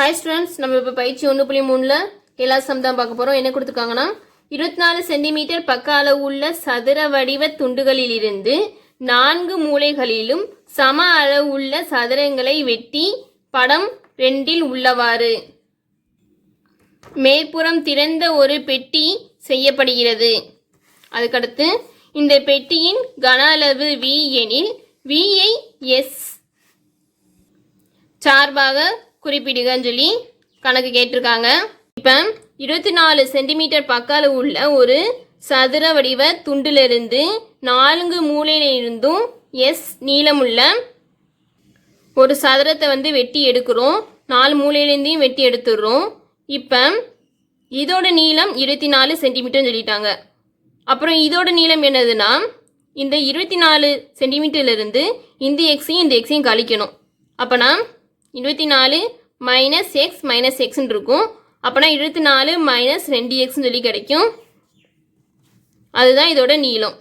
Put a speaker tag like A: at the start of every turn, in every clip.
A: Hi students, நம்ம இப்போ பயிற்சி 1.3ல் எல்லா சம் தான் பார்க்க போகிறோம். என்ன கொடுத்துருக்காங்கன்னா 24 சென்டிமீட்டர் பக்க அளவு உள்ள சதுர வடிவ துண்டுகளிலிருந்து 4 மூலைகளிலும் சம அளவு உள்ள சதுரங்களை வெட்டி படம் 2இல் உள்ளவாறு மேற்புறம் திறந்த ஒரு பெட்டி செய்யப்படுகிறது. அதுக்கடுத்து இந்த பெட்டியின் கன அளவு V எனில் Vஐ S சார்பாக குறிப்பிடுகன்னு சொல்லி கணக்கு கேட்டிருக்காங்க. இப்போ 24 சென்டிமீட்டர் பக்க அளவு உள்ள ஒரு சதுர வடிவ துண்டிலிருந்து 4 மூலையிலிருந்தும் S நீளமுள்ள ஒரு சதுரத்தை வெட்டி எடுக்கிறோம். 4 மூலையிலேருந்தையும் வெட்டி எடுத்துடுறோம். இப்போ இதோட நீளம் 24 சென்டிமீட்டர்னு சொல்லிட்டாங்க. அப்புறம் இதோட நீளம் என்னதுன்னா இந்த 24 சென்டிமீட்டர்லேருந்து இந்த எக்ஸையும் இந்த எக்ஸையும் கழிக்கணும். அப்போனா 24 மைனஸ் எக்ஸ் மைனஸ் எக்ஸ்ன்னு இருக்கும். அப்போனா 24 மைனஸ் 2x சொல்லி கிடைக்கும். அதுதான் இதோட நீளம்.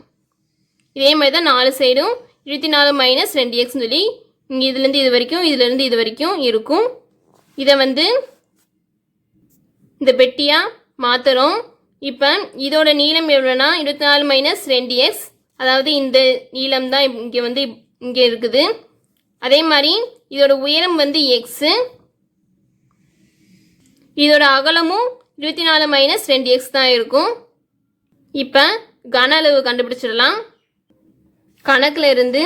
A: இதே மாதிரி தான் 4 சைடும் 24 மைனஸ் 2x சொல்லி இங்கே இதுலேருந்து இது வரைக்கும் இதுலேருந்து இது வரைக்கும் இருக்கும். இதை இந்த பெட்டியாக மாற்றுறோம். இப்போ இதோட நீளம் எவ்வளோனா 24 மைனஸ் 2x, அதாவது இந்த நீளம் தான் இங்கே இருக்குது. அதே மாதிரி இதோட உயரம் எக்ஸு, இதோட அகலமும் 24 மைனஸ் 2x தான் இருக்கும். இப்போ கன அளவு கண்டுபிடிச்சிடலாம். கணக்கில் இருந்து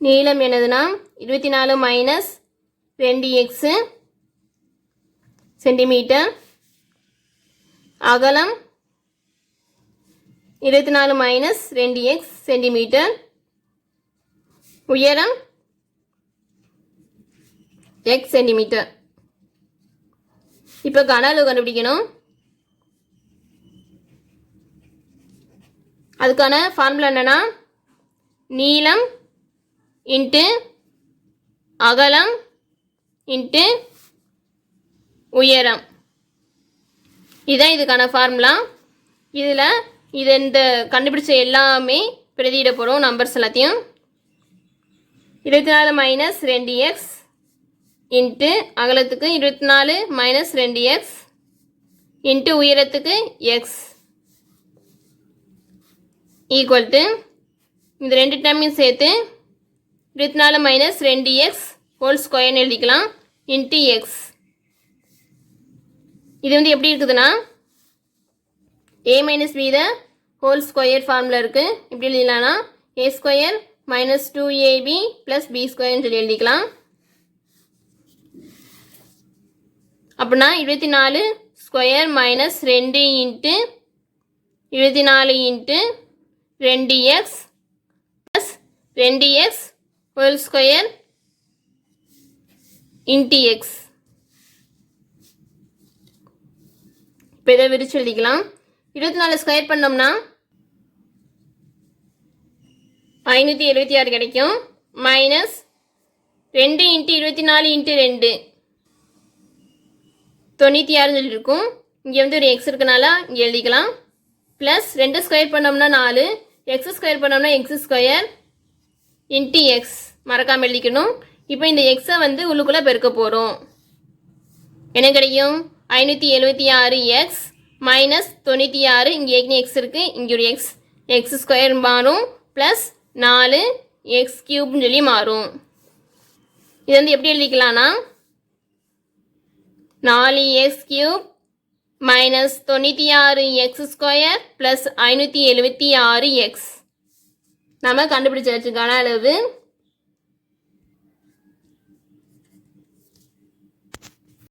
A: நீளம் என்னதுன்னா 24 மைனஸ் 2x சென்டிமீட்டர், அகலம் 24 மைனஸ் 2x சென்டிமீட்டர், உயரம் x சென்டிமீட்டர். இப்போ கன அளவு கண்டுபிடிக்கணும். அதுக்கான ஃபார்முலா என்னன்னா நீளம் இன்ட்டு அகலம் இன்ட்டு உயரம். இதுதான் இதுக்கான ஃபார்முலா. இது இந்த கண்டுபிடிச்ச எல்லாமே பிரதியிட போகிறோம் நம்பர்ஸ் எல்லாத்தையும். 24 மைனஸ் 2x இன்ட்டு அகலத்துக்கு 24 மைனஸ் 2x இன்ட்டு உயரத்துக்கு x ஈக்குவல் டு இந்த ரெண்டு டேர்மையும் சேர்த்து 24 மைனஸ் 2x ஹோல் ஸ்கொயர்னு எழுதிக்கலாம் இன்ட்டு x. இது எப்படி இருக்குதுன்னா a minus b the whole square formula இருக்குது. எப்படி எழுதிக்கலாம்னா a square minus 2ab plus b ஸ்கொயர்னு சொல்லி எழுதிக்கலாம். அப்படின்னா 24 square minus 2 into 24 into 2x plus 2x whole square into x. இப்போ இதை விரிச்சு எழுதிக்கலாம். 24 ஸ்கொயர் பண்ணோம்னா 576 கிடைக்கும். Minus 2 into 24 into 2 96 சொல்லியிருக்கும். இங்கே ஒரு எக்ஸ் இருக்கனால இங்கே எழுதிக்கலாம். ப்ளஸ் 2 ஸ்கொயர் பண்ணோம்னா 4, எக்ஸ் ஸ்கொயர் பண்ணோம்னா எக்ஸ் ஸ்கொயர் இன்ட்டு எக்ஸ் மறக்காமல் எழுதிக்கணும். இப்போ இந்த எக்ஸை உள்ளுக்குள்ளே பெருக்க போகிறோம். என்ன கிடைக்கும்? 576x minus 96. இங்கே ஏற்கனவே எக்ஸ் இருக்குது, இங்கே ஒரு எக்ஸ் ஸ்கொயர் மாறும் ப்ளஸ் 4 எக்ஸ் கியூப்னு சொல்லி மாறும். இது எப்படி எழுதிக்கலாம்னா 4x cube minus 96x square plus 576x. நம்ம கண்டுபிடிச்சாச்சு கன அளவு.